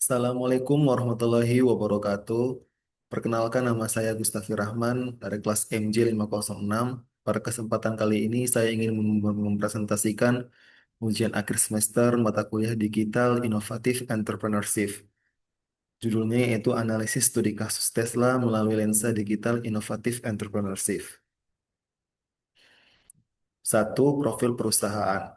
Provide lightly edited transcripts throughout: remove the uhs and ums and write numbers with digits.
Assalamualaikum warahmatullahi wabarakatuh. Perkenalkan nama saya Gustafir Rahman dari kelas MJ506. Pada kesempatan kali ini saya ingin mempresentasikan ujian akhir semester mata kuliah Digital Inovatif Entrepreneurship. Judulnya yaitu Analisis Studi Kasus Tesla melalui Lensa Digital Inovatif Entrepreneurship. Satu, profil perusahaan.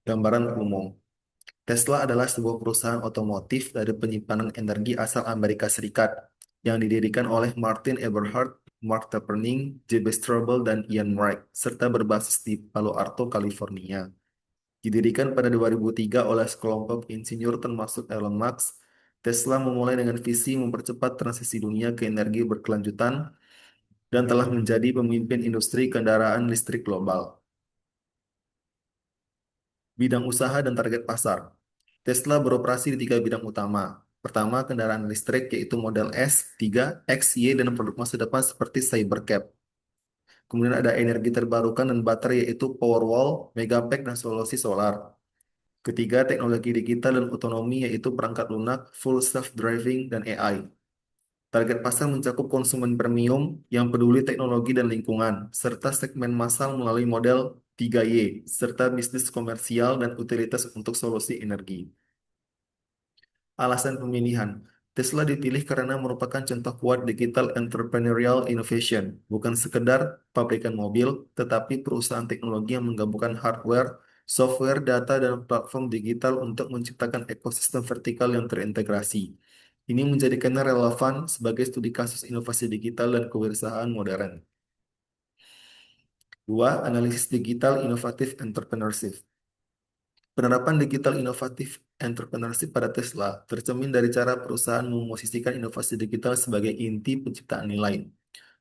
Gambaran umum. Tesla adalah sebuah perusahaan otomotif dari penyimpanan energi asal Amerika Serikat yang didirikan oleh Martin Eberhard, Mark Tarpenning, J.B. Straubel, dan Ian Wright, serta berbasis di Palo Alto, California. Didirikan pada 2003 oleh sekelompok insinyur termasuk Elon Musk, Tesla memulai dengan visi mempercepat transisi dunia ke energi berkelanjutan dan telah menjadi pemimpin industri kendaraan listrik global. Bidang usaha dan target pasar. Tesla beroperasi di tiga bidang utama. Pertama, kendaraan listrik yaitu model S, 3, X, Y, dan produk masa depan seperti Cybercab. Kemudian ada energi terbarukan dan baterai yaitu Powerwall, Megapack, dan solusi solar. Ketiga, teknologi digital dan otonomi yaitu perangkat lunak, full self-driving, dan AI. Target pasar mencakup konsumen premium yang peduli teknologi dan lingkungan, serta segmen massal melalui model 3Y, serta bisnis komersial dan utilitas untuk solusi energi. Alasan pemilihan. Tesla dipilih karena merupakan contoh kuat digital entrepreneurial innovation, bukan sekedar pabrikan mobil, tetapi perusahaan teknologi yang menggabungkan hardware, software, data, dan platform digital untuk menciptakan ekosistem vertikal yang terintegrasi. Ini menjadikannya relevan sebagai studi kasus inovasi digital dan kewirausahaan modern. Dua, analisis digital inovatif entrepreneurship. Penerapan digital inovatif entrepreneurship pada Tesla tercermin dari cara perusahaan memosisikan inovasi digital sebagai inti penciptaan nilai,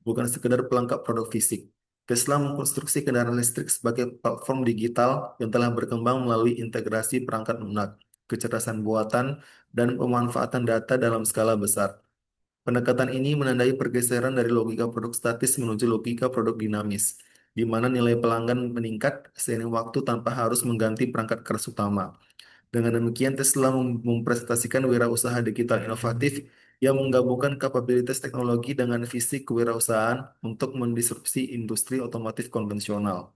bukan sekedar pelengkap produk fisik. Tesla mengkonstruksi kendaraan listrik sebagai platform digital yang telah berkembang melalui integrasi perangkat lunak, kecerdasan buatan, dan pemanfaatan data dalam skala besar. Pendekatan ini menandai pergeseran dari logika produk statis menuju logika produk dinamis, di mana nilai pelanggan meningkat seiring waktu tanpa harus mengganti perangkat keras utama. Dengan demikian, Tesla mempresentasikan wirausaha digital inovatif yang menggabungkan kapabilitas teknologi dengan visi kewirausahaan untuk mendisrupsi industri otomotif konvensional.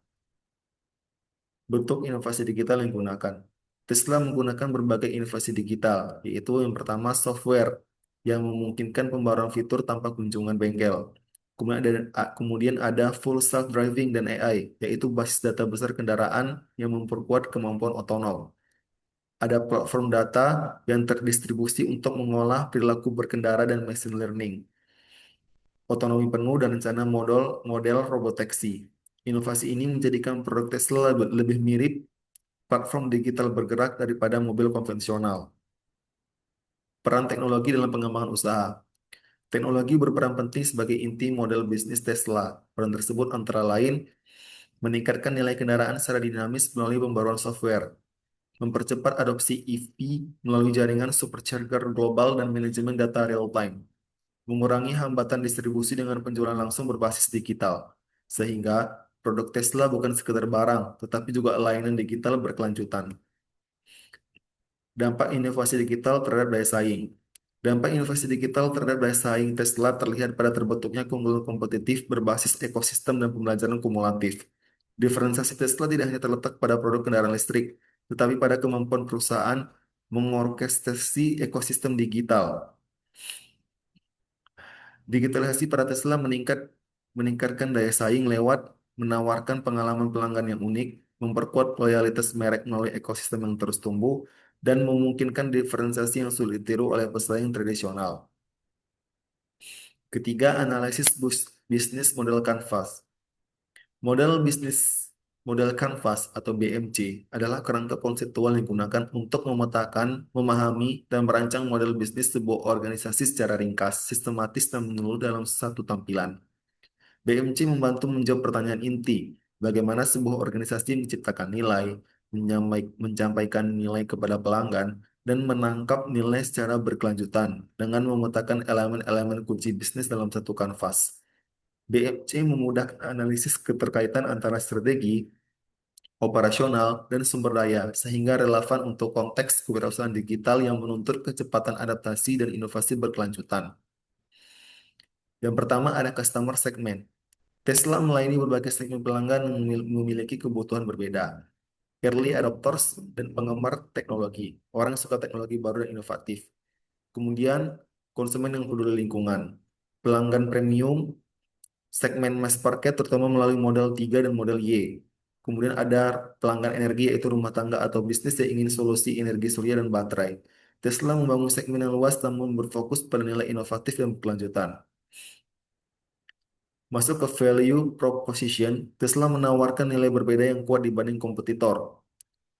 Bentuk inovasi digital yang digunakan. Tesla menggunakan berbagai inovasi digital, yaitu yang pertama software yang memungkinkan pembaruan fitur tanpa kunjungan bengkel. Kemudian ada full self-driving dan AI, yaitu basis data besar kendaraan yang memperkuat kemampuan otonom. Ada platform data yang terdistribusi untuk mengolah perilaku berkendara dan machine learning, otonomi penuh dan rencana model robotaxi. Inovasi ini menjadikan produk Tesla lebih mirip platform digital bergerak daripada mobil konvensional. Peran teknologi dalam pengembangan usaha. Teknologi berperan penting sebagai inti model bisnis Tesla. Peran tersebut antara lain meningkatkan nilai kendaraan secara dinamis melalui pembaruan software, mempercepat adopsi EV melalui jaringan supercharger global dan manajemen data real-time, mengurangi hambatan distribusi dengan penjualan langsung berbasis digital, sehingga produk Tesla bukan sekedar barang, tetapi juga layanan digital berkelanjutan. Dampak inovasi digital terhadap daya saing. Dampak inovasi digital terhadap daya saing Tesla terlihat pada terbentuknya keunggulan kompetitif berbasis ekosistem dan pembelajaran kumulatif. Diferensiasi Tesla tidak hanya terletak pada produk kendaraan listrik, tetapi pada kemampuan perusahaan mengorkestrasi ekosistem digital. Digitalisasi pada Tesla meningkatkan daya saing lewat menawarkan pengalaman pelanggan yang unik, memperkuat loyalitas merek melalui ekosistem yang terus tumbuh, dan memungkinkan diferensiasi yang sulit ditiru oleh pesaing tradisional. Ketiga, analisis bisnis model Canvas. Model bisnis model Canvas atau BMC adalah kerangka konseptual yang digunakan untuk memetakan, memahami, dan merancang model bisnis sebuah organisasi secara ringkas, sistematis, dan menyeluruh dalam satu tampilan. BMC membantu menjawab pertanyaan inti, bagaimana sebuah organisasi menciptakan nilai, menyampaikan nilai kepada pelanggan, dan menangkap nilai secara berkelanjutan dengan memetakan elemen-elemen kunci bisnis dalam satu kanvas. BMC memudahkan analisis keterkaitan antara strategi, operasional, dan sumber daya, sehingga relevan untuk konteks kewirausahaan digital yang menuntut kecepatan adaptasi dan inovasi berkelanjutan. Yang pertama ada customer segment. Tesla melayani berbagai segmen pelanggan yang memiliki kebutuhan berbeda. Early adopters dan penggemar teknologi. Orang yang suka teknologi baru dan inovatif. Kemudian konsumen yang peduli lingkungan. Pelanggan premium, segmen mass market terutama melalui model 3 dan model Y. Kemudian ada pelanggan energi yaitu rumah tangga atau bisnis yang ingin solusi energi surya dan baterai. Tesla membangun segmen yang luas namun berfokus pada nilai inovatif dan berkelanjutan. Masuk ke value proposition, Tesla menawarkan nilai berbeda yang kuat dibanding kompetitor.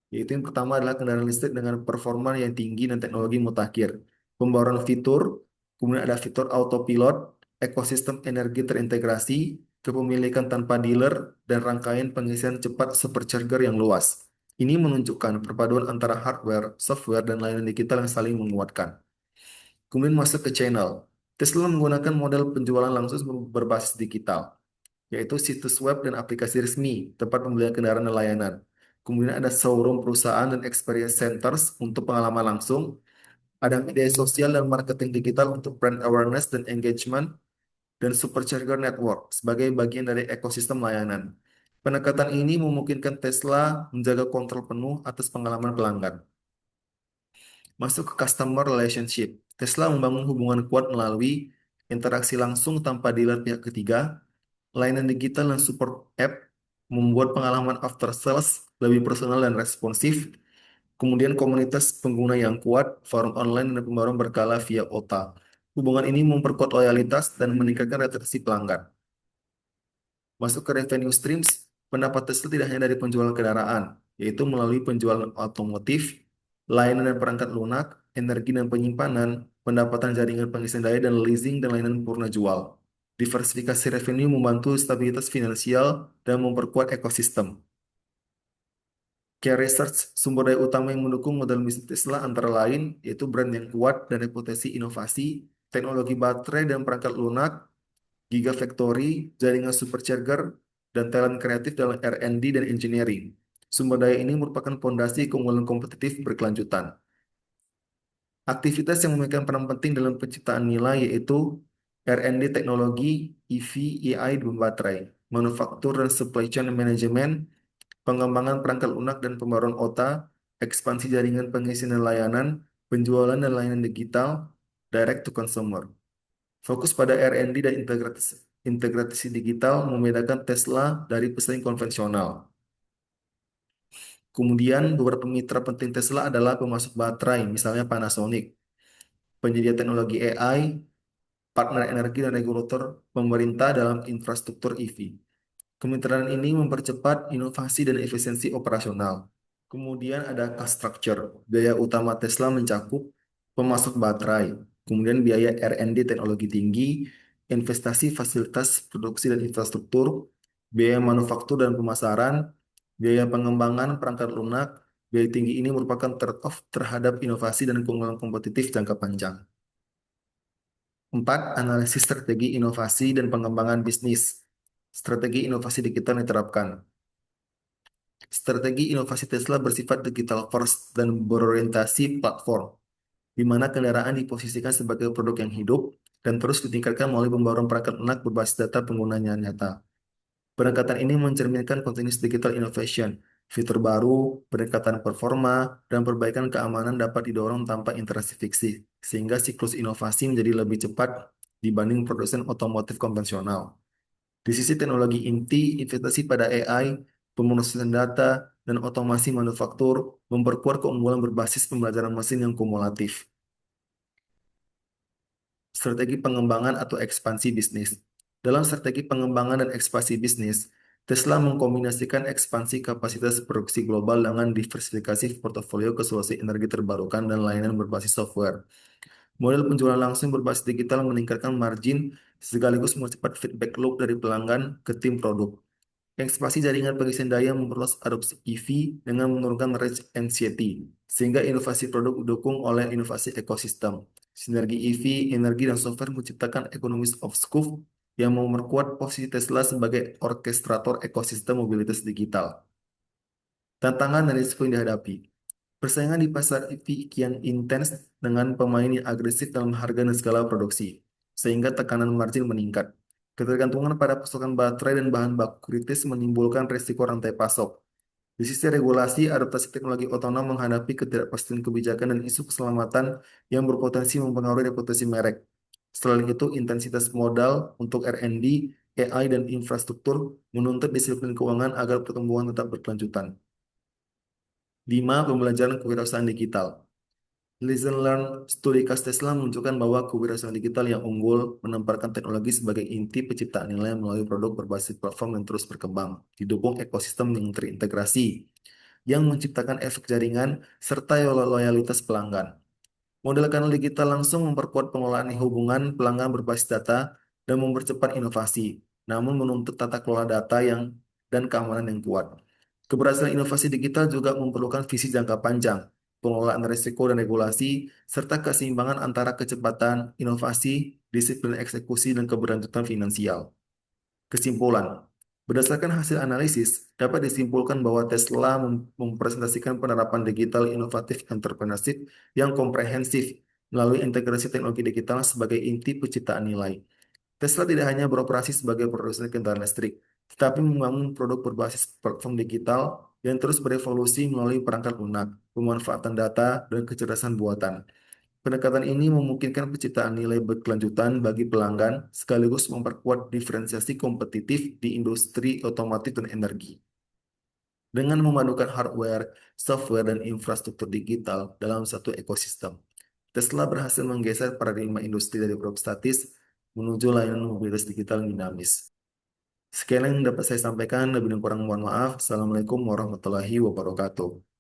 Yaitu yang pertama adalah kendaraan listrik dengan performa yang tinggi dan teknologi mutakhir. Pembaruan fitur, kemudian ada fitur autopilot, ekosistem energi terintegrasi, kepemilikan tanpa dealer, dan rangkaian pengisian cepat supercharger yang luas. Ini menunjukkan perpaduan antara hardware, software, dan layanan digital yang saling menguatkan. Kemudian masuk ke channel. Tesla menggunakan model penjualan langsung berbasis digital, yaitu situs web dan aplikasi resmi, tempat pembelian kendaraan dan layanan. Kemudian ada showroom perusahaan dan experience centers untuk pengalaman langsung. Ada media sosial dan marketing digital untuk brand awareness dan engagement, dan supercharger network sebagai bagian dari ekosistem layanan. Pendekatan ini memungkinkan Tesla menjaga kontrol penuh atas pengalaman pelanggan. Masuk ke customer relationship. Tesla membangun hubungan kuat melalui interaksi langsung tanpa dealer pihak ketiga, layanan digital dan support app, membuat pengalaman after sales lebih personal dan responsif, kemudian komunitas pengguna yang kuat, forum online dan pembaruan berkala via OTA. Hubungan ini memperkuat loyalitas dan meningkatkan retensi pelanggan. Masuk ke revenue streams, pendapat Tesla tidak hanya dari penjualan kendaraan, yaitu melalui penjualan otomotif, layanan dan perangkat lunak, energi dan penyimpanan, pendapatan jaringan pengisian daya dan leasing dan layanan purna jual. Diversifikasi revenue membantu stabilitas finansial dan memperkuat ekosistem. Key research sumber daya utama yang mendukung model bisnis Tesla antara lain yaitu brand yang kuat dan reputasi inovasi, teknologi baterai dan perangkat lunak, Gigafactory, jaringan supercharger, dan talent kreatif dalam R&D dan engineering. Sumber daya ini merupakan fondasi keunggulan kompetitif berkelanjutan. Aktivitas yang memegang peran penting dalam penciptaan nilai yaitu R&D teknologi, EV, AI, dan baterai, manufaktur dan supply chain management, pengembangan perangkat lunak dan pembaruan OTA, ekspansi jaringan pengisian dan layanan, penjualan dan layanan digital, direct to consumer. Fokus pada R&D dan integrasi digital membedakan Tesla dari pesaing konvensional. Kemudian beberapa mitra penting Tesla adalah pemasok baterai, misalnya Panasonic, penyedia teknologi AI, partner energi dan regulator pemerintah dalam infrastruktur EV. Kemitraan ini mempercepat inovasi dan efisiensi operasional. Kemudian ada cost structure. Biaya utama Tesla mencakup pemasok baterai, kemudian biaya R&D teknologi tinggi, investasi fasilitas produksi dan infrastruktur, biaya manufaktur dan pemasaran, biaya pengembangan perangkat lunak. Biaya tinggi ini merupakan trade-off terhadap inovasi dan keunggulan kompetitif jangka panjang. 4. Analisis strategi inovasi dan pengembangan bisnis. Strategi inovasi digital diterapkan. Strategi inovasi Tesla bersifat digital first dan berorientasi platform, di mana kendaraan diposisikan sebagai produk yang hidup dan terus ditingkatkan melalui pembaruan perangkat lunak berbasis data penggunanya nyata. Pendekatan ini mencerminkan continuous digital innovation, fitur baru, pendekatan performa, dan perbaikan keamanan dapat didorong tanpa interaksi fiksi, sehingga siklus inovasi menjadi lebih cepat dibanding produsen otomotif konvensional. Di sisi teknologi inti, investasi pada AI, pemrosesan data, dan otomasi manufaktur memperkuat keunggulan berbasis pembelajaran mesin yang kumulatif. Strategi pengembangan atau ekspansi bisnis. Dalam strategi pengembangan dan ekspansi bisnis, Tesla mengkombinasikan ekspansi kapasitas produksi global dengan diversifikasi portofolio ke solusi energi terbarukan dan layanan berbasis software. Model penjualan langsung berbasis digital meningkatkan margin sekaligus mempercepat feedback loop dari pelanggan ke tim produk. Ekspansi jaringan pengisian daya memperluas adopsi EV dengan menurunkan range anxiety, sehingga inovasi produk didukung oleh inovasi ekosistem. Sinergi EV, energi, dan software menciptakan economies of scope yang memperkuat posisi Tesla sebagai orkestrator ekosistem mobilitas digital. Tantangan dan risiko yang dihadapi. Persaingan di pasar EV kian intens dengan pemain yang agresif dalam harga dan skala produksi, sehingga tekanan margin meningkat. Ketergantungan pada pasokan baterai dan bahan baku kritis menimbulkan risiko rantai pasok. Di sisi regulasi, adaptasi teknologi otonom menghadapi ketidakpastian kebijakan dan isu keselamatan yang berpotensi mempengaruhi reputasi merek. Selain itu, intensitas modal untuk R&D, AI, dan infrastruktur menuntut disiplin keuangan agar pertumbuhan tetap berkelanjutan. 5. Pembelajaran kewirausahaan digital. Lesson Learned Studi Kas Tesla menunjukkan bahwa kewirausahaan digital yang unggul menempatkan teknologi sebagai inti penciptaan nilai melalui produk berbasis platform yang terus berkembang, didukung ekosistem yang terintegrasi, yang menciptakan efek jaringan serta loyalitas pelanggan. Model kanal digital langsung memperkuat pengelolaan hubungan pelanggan berbasis data dan mempercepat inovasi, namun menuntut tata kelola data yang dan keamanan yang kuat. Keberhasilan inovasi digital juga memerlukan visi jangka panjang, pengelolaan risiko dan regulasi, serta keseimbangan antara kecepatan, inovasi, disiplin eksekusi, dan keberlanjutan finansial. Kesimpulan, berdasarkan hasil analisis, dapat disimpulkan bahwa Tesla mempresentasikan penerapan digital inovatif entrepreneurship yang komprehensif melalui integrasi teknologi digital sebagai inti penciptaan nilai. Tesla tidak hanya beroperasi sebagai produsen kendaraan listrik, tetapi membangun produk berbasis platform digital yang terus berevolusi melalui perangkat lunak, pemanfaatan data, dan kecerdasan buatan. Pendekatan ini memungkinkan penciptaan nilai berkelanjutan bagi pelanggan sekaligus memperkuat diferensiasi kompetitif di industri otomotif dan energi. Dengan memadukan hardware, software, dan infrastruktur digital dalam satu ekosistem, Tesla berhasil menggeser paradigma industri dari produk statis menuju layanan mobilitas digital yang dinamis. Sekian yang dapat saya sampaikan, lebih dan kurang mohon maaf. Assalamualaikum warahmatullahi wabarakatuh.